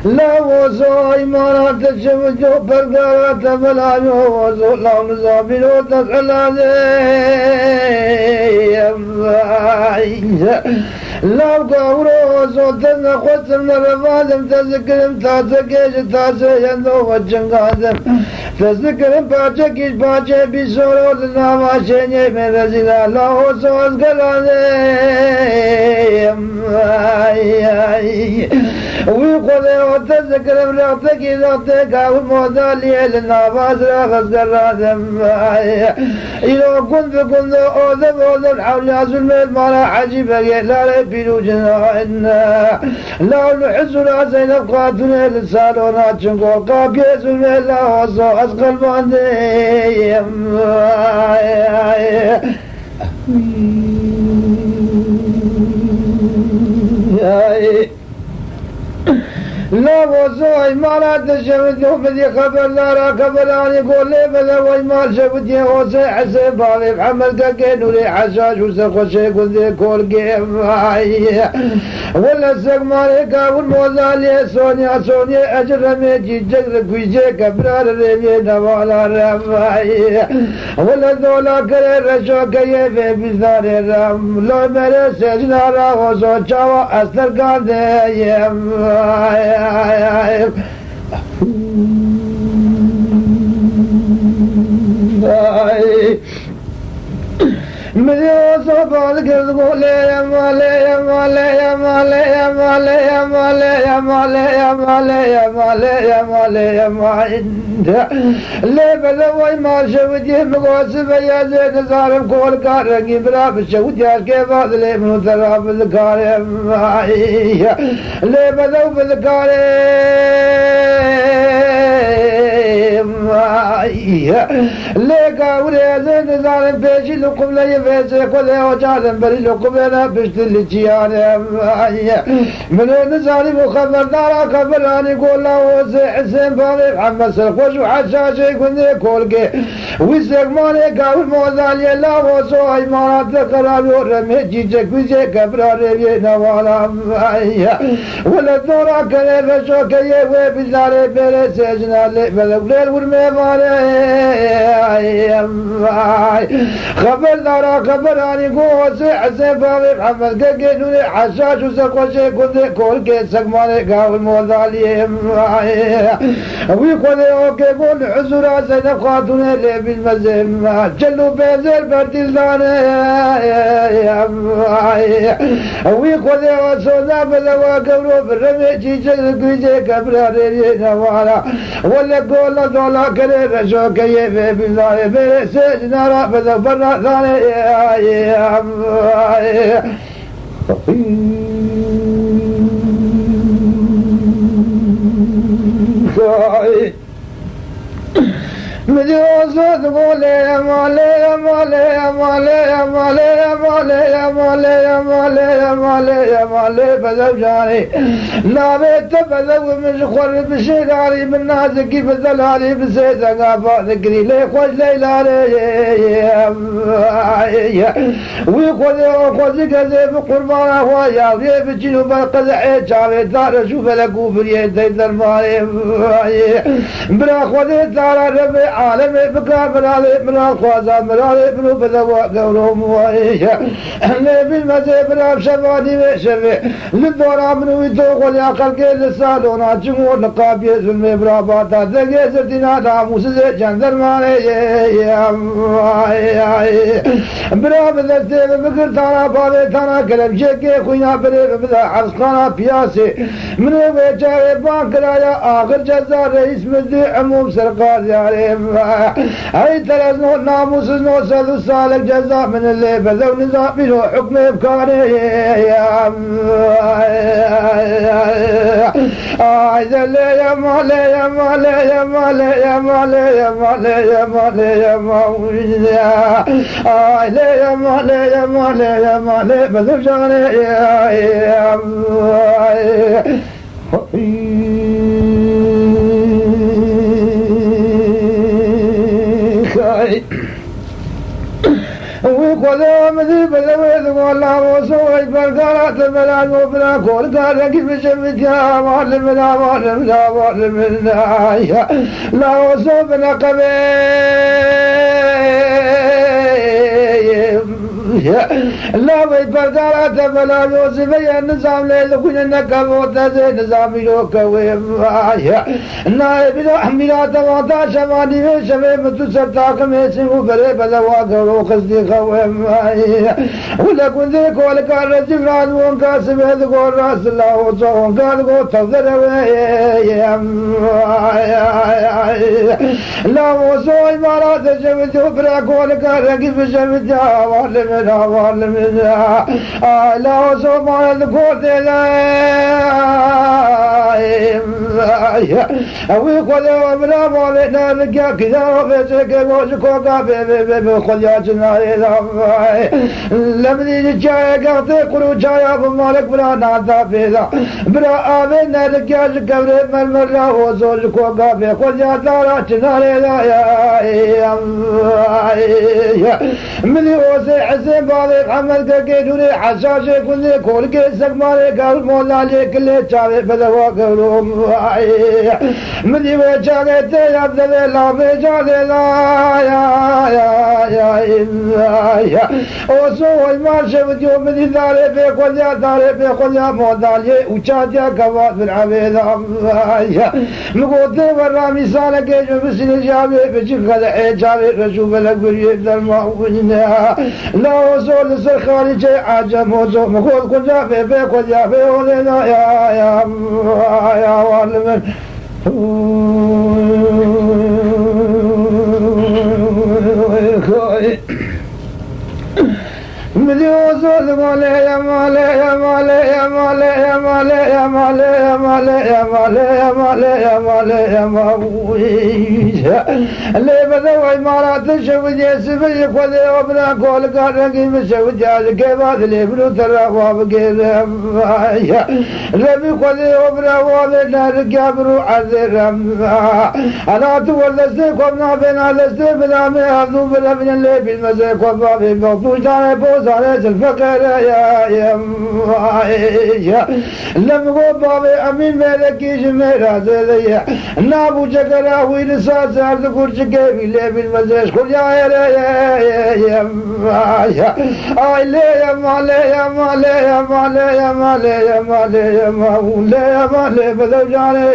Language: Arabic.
لا وصاي ما تشوف جو برقرات بلا جو لا نزابي وتسأل لا قورو صوتنا خصم رفادم تذكرم تاسكيش تاسيندو وجنقادم تذكرم باچكيش باچه بسورو لنا ماشيني من رزيلا لا وصوص قلانيم ويقولي وتذكرم رغتكي رغتك ومودالي لنا بازرا غزقرادم إلو كنت أوذب حولي أزل المالا عجيبا لا بيروجنا إنا لا نحس لا زينب قاتنا لسالونا تشنقو قابيز لا وصو أسقل باندي لا وصوي ما لا تشهد بدي خبر لا را خبراني يقول لي بلا وي مال شبدي وصي حسب علي محمد كاكين ولي حشاش وسخشي قلت لي كل جيم ولا سق مالكا والموزالي سونيا اجر ميجي جقر كويجي كبرار ريبي نوالا رفاي ولا دولا كري رشو كيفي بزار رام لو مري سجنا را وصو چاوا استر قاندي مديو صبال كذبولي يا مالي يا مالي يا مالي يا مالي يا مالي يا مالي يا مالي يا مالي يا مالي يا مالي لي بلوي ما شودي مقوسب يا زين زارم كل كارني براب شودي كيف لي من تراب الكار لي بلو بالكار ليك أولي زين زارم بيجي لكم لي فيزي كل وجعلم بري لكم أنا بشتلي جياني من نزاري مخبر دارا خبراني قول له وزي حسين باري محمد سرخوش وحشاشي كني كولكي ويسيق ماني قاول موزالي لا وصوي مارات قرابي ورمي جيجك ويزي كبراري بينا والا ولا دورا كري فشوكي ويبزاري بيري سيجنا لي بلغليل ورمي خبر دارا خبراني قوسي حسين بابي محمد كاكينوني حشاش وسقوشي كني كل كيسك ماني قاول موزالي ويقولي اوكي قول حزورا زينب خاتوني اللي بالمزيم جلو بيزير بردلاني ويقولي وصونا بلوا قبرو بالرمي جيجل كويجي كبراري نوالا ولا قول دولا كري رشو كيفي بالله بيري سيجنا رابط برا ثاني مديوزة تقول يا مالي يا مالي يا مالي يا مالي يا مالي يا مالي يا مالي يا مالي يا مالي بذو جاني نابت بذو من شخور بشيراني من نازكي بذلاني بسيدة قابا ذكري لي خوش ليلاني ويقول كذي بقربانا هوايا ويب جنوب القزحي جاوي دار شوف لكو بريد ديدر مالي برا خوذي دار ربي عالمي بكافر علي من الخوازا من علي بنو بذواء قولهم وايشا اللي بالمزي بناب شفاني وشفي للدورا منو يتوق والياقل كي لسالونا جمهور لقاب يزل مبراباتا ذكي زردنا داموس زي جندر مالي براب ذاتي بكر تانا بابي تانا كلب جيكي خوينا بريب بذا عرسقانا بياسي منو بيجاري بانكرايا آخر جزار رئيس مدي عموم سرقار ياريم هاي تلازنو ناموس نو سادو سالك جزاء من اللي بذو نظام منو حكم بكاري ذلي يا مالي يا مالي يا مالي يا مالي يا مالي يا مالي يا مالي يا مالي يا مالي يا مالي بذو شغلي يا ويقول مذيب ذوي والله وصوي بالقرات بلا وبلا كل قال كيف شفتها معلمنا لا وصوبنا لا بالقرات بلا يوسفيا النظام ليل كنا نكبوت زي نظام يوكوي نائب الحميلة تواتا شمالي شباب تسرتاك ميسمو بري بلا واقعو قصدي خوي ولا كنت كل كان رجل عدوان كاسب يذكر راس الله وصوان قال قو تفضل لا وصوي مرات جبت وبرا كل كان رقيب جبت وعلمنا لا وصوي مرات كل أوي خذ وبلا مالنا رجع كذا وبسك وشكوكا بخلياتنا لمني جاي قاطع قلو جاي أبو مالك بلا نادا فيلا بلا آمنا رجع كبر مرمرة وزول كوكا بخلياتنا مني وسع حسين بالي محمد كيدوني حشاشة كل كل كيسك مالي قال مولا ليك اللي جاي بلا وقلوم مني وجاءت يا عبد الله بجاد لا يا وسوي ما شفت يوم من داري بكل يا داري بكل يا مودالي وشاديا كواد بالعبيد مقود برا مثالك جو بسني جابي بجكل جابي رشوف لك بريد الماوينا لا وصول السرخالي جاي عجب موزو مقود كل جابي بكل يا بيولنا يا والمن مليوزول مالي يا مالي يا مالي يا مالي يا مالي يا مالي يا مالي يا مالي يا مالي يا مالي يا مالي اللي بدوي مرات شوف يسبي خذي وبلا قول قال رقيم شوف جاز كيفاد اللي بلو ترى وابقير ربي خذي وبلا وابنا رقابرو عذر أنا تولستي قمنا بنا لستي بلا ميهدو بلا من اللي بالمزيق وبابي بطوش داري بوزاري الفقر يا لم يقول بابي أمين ملكي جميرا زي نابو جكرا وين ساس أرض كرش كيفي لي بالمزيش كل يا لي يا مالي يا مالي يا مالي يا مالي يا مالي يا مالي يا مالي بدو جاني